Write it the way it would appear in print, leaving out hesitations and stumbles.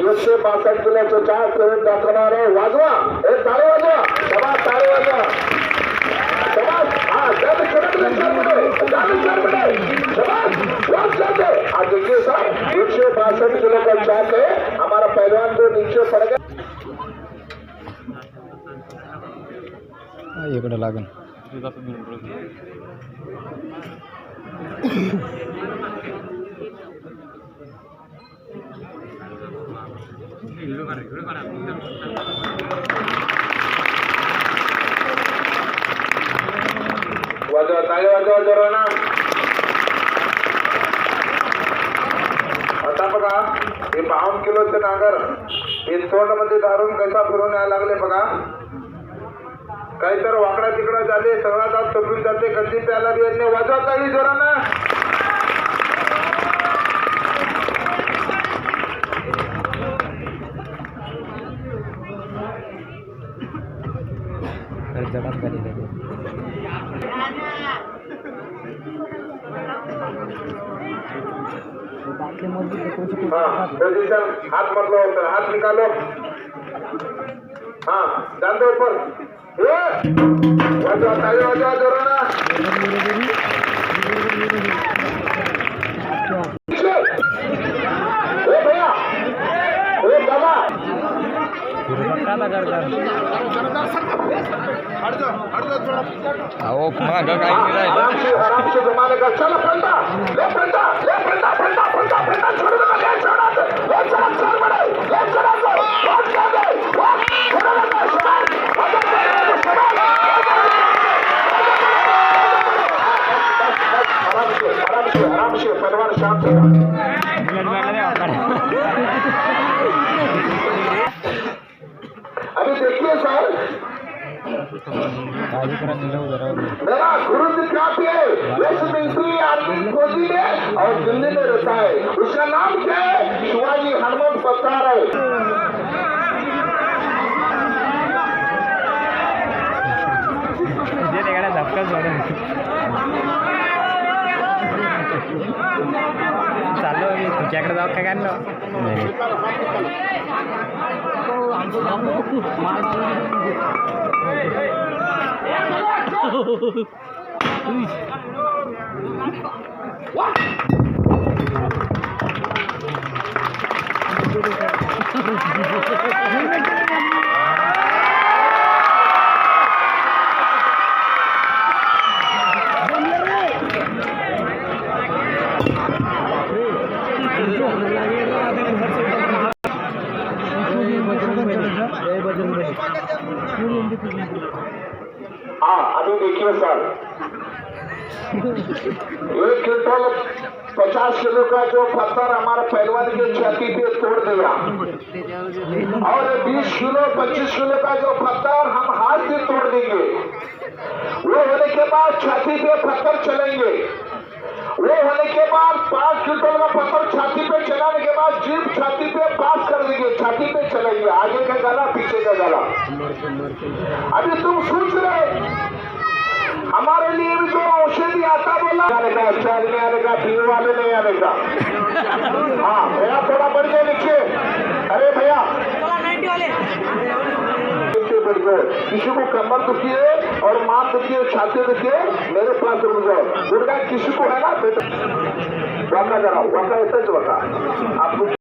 162 किलोचं चाक करून दाखवणार आहे. वाजवा, हे टाळे वाजवा, शाबास, टाळे वाजवा, शाबास. हा जब आज देखिए साहब 162 किलो का चाक है. हमारा पहलवान को नीचे पड़ गया. इकडे लागेल वाजवा, टाळे वाजवा जरा ना. आता बघा हे 52 किलोचे नागर हे तोंडमध्ये दारून कसा फिरून यायला लागले बघा. काही तर वाकडा तिकडा झाले, सगळा दात सुटून जाते, कधी प्याला बी येत नाही. वाजवा टाळी जोराना. हाथ मत लो, हाथ निकालो. हाँ जान दो ऊपर. वाजवा टाळी वाजवा जोराना. भैया बाबा आराम से जमाने का. चलो फंटा ले, फंटा ले, फंटा फंटा फंटा फंटा छोड़ दो, ले छोड़ा दो, ले छोड़ा छोड़ बड़े, ले छोड़ा दो, बहुत ज्यादा बहुत छोड़ा दो. आराम से परिवार शांत हो. अभी देखिए सर, मेरा गुरु दिखाते है मिस्त्री आदमी खोजी है और दिल्ली में रहता है. उसका नाम क्या है? शिवाजी हनुमान पत्थर है. चाललो तुझ्याकडे जाऊ काय काढलं हाँ अभी देखिए सर, 1 क्विंटल 50 किलो का जो पत्थर हमारा पहलवान की छाती पे तोड़ दिया और 20 किलो 25 किलो का जो पत्थर हम हाथ से तोड़ देंगे. वो होने के बाद छाती पे पत्थर चलेंगे. वो होने के बाद 5 क्विंटल का पत्थर छाती पे चलाने के बाद जीप छाती पे पास कर देंगे, छाती पे चलेंगे. आगे का गला पीछे का गला. अभी तुम सोच रहे हमारे लिए भी जो औषधि आता बोला आने का, अच्छा नहीं आने का, पीने वाले नहीं आने का. हाँ भैया थोड़ा बढ़ गया नीचे. अरे भैया बढ़ गए. किसी को कमर दुखी है और माथ दुखी है, छाती दुखी है, मेरे पास रुक जाओ. दुर्गा किसी को है ना बेटा वाका कराओ, वाका ऐसा वका आप